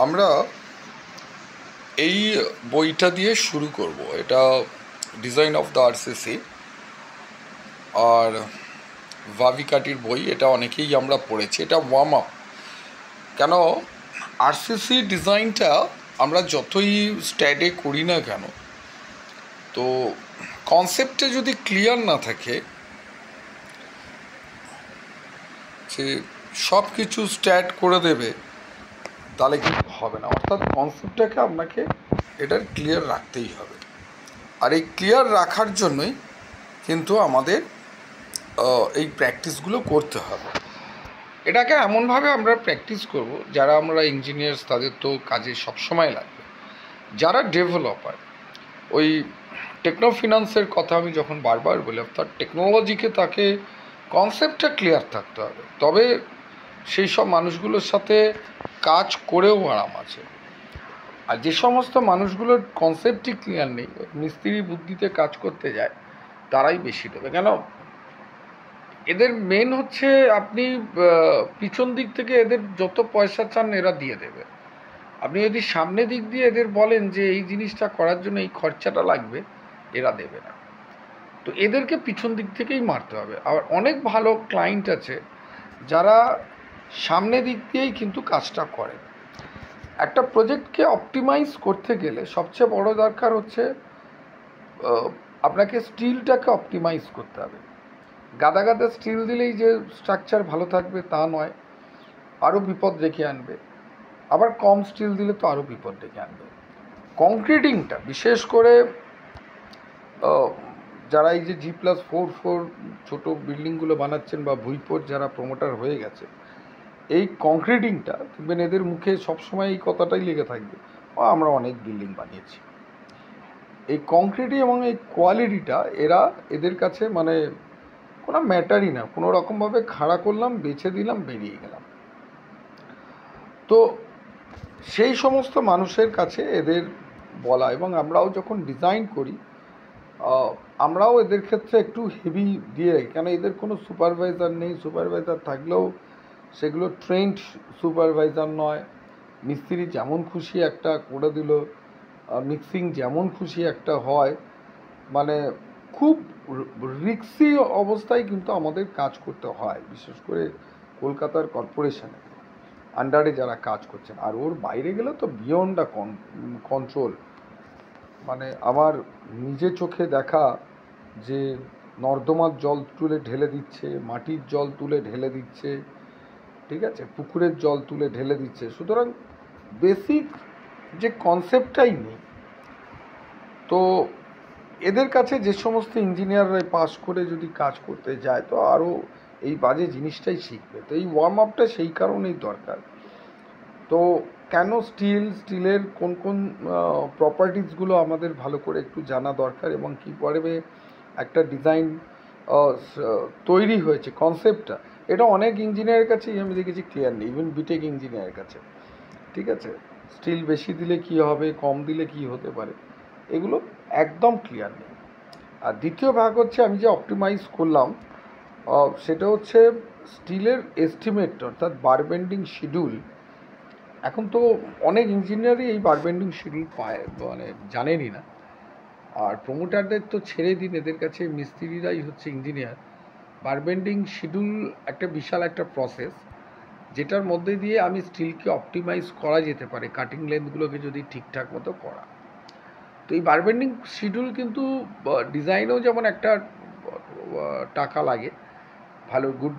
আমরা এই বইটা দিয়ে শুরু করব। এটা ডিজাইন অফ দ্য আরসিসি আর ভাবিকাটির বই। এটা অনেকেই আমরা পড়েছি। এটা ওয়ার্ম আপ। কেন আরসিসি ডিজাইনটা আমরা যতই স্ট্যাডে করি না কেন, তো কনসেপ্টে যদি ক্লিয়ার না থাকে যে সব কিছু স্ট্যাট করে দেবে, তাহলে কিন্তু হবে না। অর্থাৎ কনসেপ্টটাকে আপনাকে এটার ক্লিয়ার রাখতেই হবে। আর এই ক্লিয়ার রাখার জন্যই কিন্তু আমাদের এই প্র্যাকটিসগুলো করতে হবে। এটাকে এমনভাবে আমরা প্র্যাকটিস করব, যারা আমরা ইঞ্জিনিয়ার্স তাদের তো কাজে সবসময় লাগবে। যারা ডেভেলপার, ওই টেকনো ফিনান্সের কথা আমি যখন বারবার বলি, অর্থাৎ টেকনোলজিকে তাকে কনসেপ্টটা ক্লিয়ার থাকতে হবে, তবে সেই সব মানুষগুলোর সাথে কাজ করেও আরাম আছে। আর যে সমস্ত মানুষগুলোর কনসেপ্টই ক্লিয়ার নেই, মিস্ত্রি বুদ্ধিতে কাজ করতে যায়, তারাই বেশি দেবে। কেন এদের মেন হচ্ছে আপনি পিছন দিক থেকে এদের যত পয়সা চান এরা দিয়ে দেবে। আপনি যদি সামনে দিক দিয়ে এদের বলেন যে এই জিনিসটা করার জন্য এই খরচাটা লাগবে, এরা দেবে না। তো এদেরকে পিছন দিক থেকেই মারতে হবে। আবার অনেক ভালো ক্লায়েন্ট আছে যারা সামনে দিক দিয়েই কিন্তু কাজটা করে। একটা প্রজেক্টকে অপটিমাইজ করতে গেলে সবচেয়ে বড় দরকার হচ্ছে আপনাকে স্টিলটাকে অপটিমাইজ করতে হবে। গাদা গাদা স্টিল দিলেই যে স্ট্রাকচার ভালো থাকবে তা নয়, আরও বিপদ ডেকে আনবে। আবার কম স্টিল দিলে তো আরও বিপদ ডেকে আনবে। কংক্রিটিংটা বিশেষ করে যারা এই যে G+4 ছোটো বিল্ডিংগুলো বানাচ্ছেন বা ভুইপোর যারা প্রমোটার হয়ে গেছে, এই কংক্রিটিংটা দেখবেন এদের মুখে সবসময় এই কথাটাই লেগে থাকবে, আমরা অনেক বিল্ডিং বানিয়েছি। এই কংক্রিটি এবং এই কোয়ালিটিটা এদের কাছে মানে কোনো ম্যাটারই না। কোনো রকমভাবে খাড়া করলাম, বেছে দিলাম, বেরিয়ে গেলাম। তো সেই সমস্ত মানুষের কাছে এদের বলা, এবং আমরাও যখন ডিজাইন করি আমরাও এদের ক্ষেত্রে একটু হেভি দিয়ে রাখি। কেন এদের কোনো সুপারভাইজার নেই। সুপারভাইজার থাকলেও সেগুলো ট্রেন্ড সুপারভাইজার নয়। মিস্ত্রি যেমন খুশি একটা করে দিল, মিক্সিং যেমন খুশি একটা হয়, মানে খুব রিক্সি অবস্থায় কিন্তু আমাদের কাজ করতে হয়, বিশেষ করে কলকাতার কর্পোরেশনে আন্ডারে যারা কাজ করছেন। আর ওর বাইরে গেলে তো বিয়ন্ড আ কন্ট্রোল। মানে আমার নিজে চোখে দেখা যে নর্দমার জল তুলে ঢেলে দিচ্ছে, মাটির জল তুলে ঢেলে দিচ্ছে, ঠিক আছে, পুকুরের জল তুলে ঢেলে দিচ্ছে। সুতরাং বেসিক যে কনসেপ্টটাই নেই। তো এদের কাছে যে সমস্ত ইঞ্জিনিয়াররা পাস করে যদি কাজ করতে যায়, তো আরও এই বাজে জিনিসটাই শিখবে। তো এই ওয়ার্ম আপটা সেই কারণেই দরকার। তো কেন স্টিলের কোন কোন প্রপার্টিসগুলো আমাদের ভালো করে একটু জানা দরকার, এবং কীভাবে একটা ডিজাইন তৈরি হয়েছে, কনসেপ্টটা, এটা অনেক ইঞ্জিনিয়ারের কাছেই আমি দেখেছি ক্লিয়ার নেই, ইভেন বিটেক ইঞ্জিনিয়ারের কাছে। ঠিক আছে, স্টিল বেশি দিলে কি হবে, কম দিলে কি হতে পারে, এগুলো একদম ক্লিয়ার নেই। আর দ্বিতীয় ভাগ হচ্ছে আমি যে অপটিমাইজ করলাম, সেটা হচ্ছে স্টিলের এস্টিমেট, অর্থাৎ বার বেন্ডিং শিডিউল। এখন তো অনেক ইঞ্জিনিয়ারই এই বার বেন্ডিং শিডিউল পায়, মানে জানেনই না। আর প্রমোটারদের তো ছেড়ে দিন, এদের কাছে মিস্ত্রিরাই হচ্ছে ইঞ্জিনিয়ার। বার বেন্ডিং শিডিউল একটা বিশাল একটা প্রসেস, যেটার মধ্যে দিয়ে আমি স্টিলকে অপটিমাইজ করা যেতে পারে, কাটিং লেন্থগুলোকে যদি ঠিকঠাক মতো করা। তো এই বার বেন্ডিং শিডিউল কিন্তু ডিজাইনেও যেমন একটা টাকা লাগে, ভালো গুড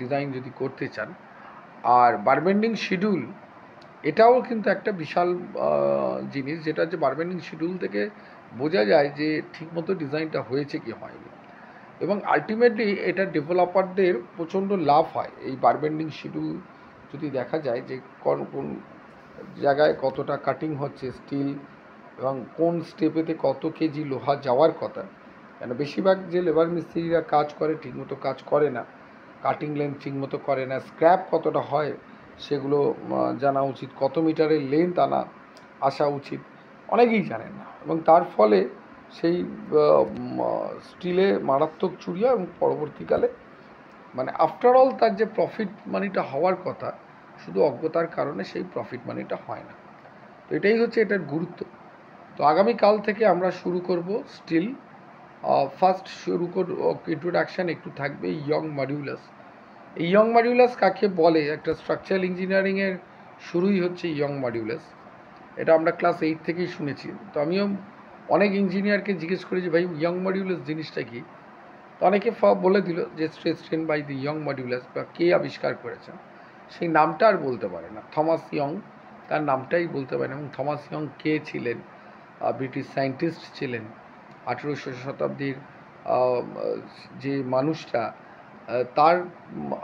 ডিজাইন যদি করতে চান। আর বার বেন্ডিং শিডিউল এটাও কিন্তু একটা বিশাল জিনিস, যেটা হচ্ছে বার বেন্ডিং শিডিউল থেকে বোঝা যায় যে ঠিকমতো ডিজাইনটা হয়েছে কি হয়নি। এবং আলটিমেটলি এটা ডেভেলপারদের প্রচণ্ড লাভ হয় এই বার বেন্ডিং শিডিউল যদি দেখা যায় যে কোন কোন জায়গায় কতটা কাটিং হচ্ছে স্টিল, এবং কোন স্টেপেতে কত কেজি লোহা যাওয়ার কথা। কেন বেশিরভাগ যে লেবার মিস্ত্রিরা কাজ করে ঠিকমতো কাজ করে না, কাটিং লেন্থ ঠিকমতো করে না, স্ক্র্যাপ কতটা হয় সেগুলো জানা উচিত, কত মিটারের লেন্থ আসা উচিত, অনেকেই জানেন না। এবং তার ফলে সেই স্টিলে মারাত্মক চুরিয়া, এবং পরবর্তীকালে মানে আফটারঅল তার যে প্রফিট মানিটা হওয়ার কথা শুধু অজ্ঞতার কারণে সেই প্রফিট মানিটা হয় না। তো এটাই হচ্ছে এটার গুরুত্ব। তো আগামীকাল থেকে আমরা শুরু করব স্টিল। ফার্স্ট শুরু ইন্ট্রোডাকশান একটু থাকবে ইয়ং মডিউলাস। এই ইয়ং মডিউলাস কাকে বলে? একটা স্ট্রাকচারাল ইঞ্জিনিয়ারিংয়ের শুরুই হচ্ছে ইয়ং মডিউলাস। এটা আমরা ক্লাস 8 থেকেই শুনেছি। তো আমিও অনেক ইঞ্জিনিয়ারকে জিজ্ঞেস করি যে ভাই ইয়ং মডিউলাস জিনিসটা কি। তো অনেকে বলে দিল যে strain by the Young modulus, বা কে আবিষ্কার করেছেন সেই নামটা আর বলতে পারে না। থমাস ইয়ং, তার নামটাই বলতে পারে না। এবং থমাস ইয়ং কে ছিলেন? ব্রিটিশ সায়েন্টিস্ট ছিলেন। 1800 শতাব্দীর যে মানুষটা, তার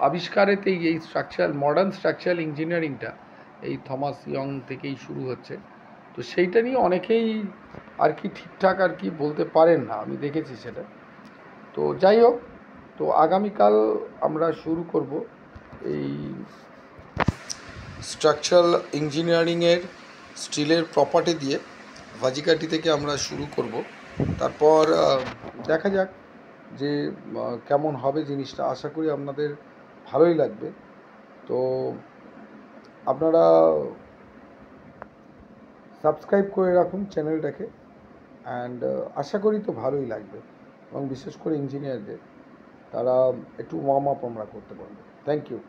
আবিষ্কারেতেই এই মডার্ন স্ট্রাকচারাল ইঞ্জিনিয়ারিংটা এই থমাস ইয়ং থেকেই শুরু হচ্ছে। তো সেইটা নিয়ে অনেকেই আর কি ঠিকঠাক আর কি বলতে পারেন না, আমি দেখেছি সেটা। তো যাই হোক, তো আগামীকাল আমরা শুরু করব এই স্ট্রাকচারাল ইঞ্জিনিয়ারিংয়ের স্টিলের প্রপার্টি দিয়ে। ভাজিকাটি থেকে আমরা শুরু করব। তারপর দেখা যাক যে কেমন হবে জিনিসটা। আশা করি আপনাদের ভালোই লাগবে। তো আপনারা সাবস্ক্রাইব করে রাখুন চ্যানেলটাকে, অ্যান্ড আশা করি তো ভালোই লাগবে। এবং বিশেষ করে ইঞ্জিনিয়ারদের, তারা একটু ওয়ার্ম আপ আমরা করতে পারবো। Thank you.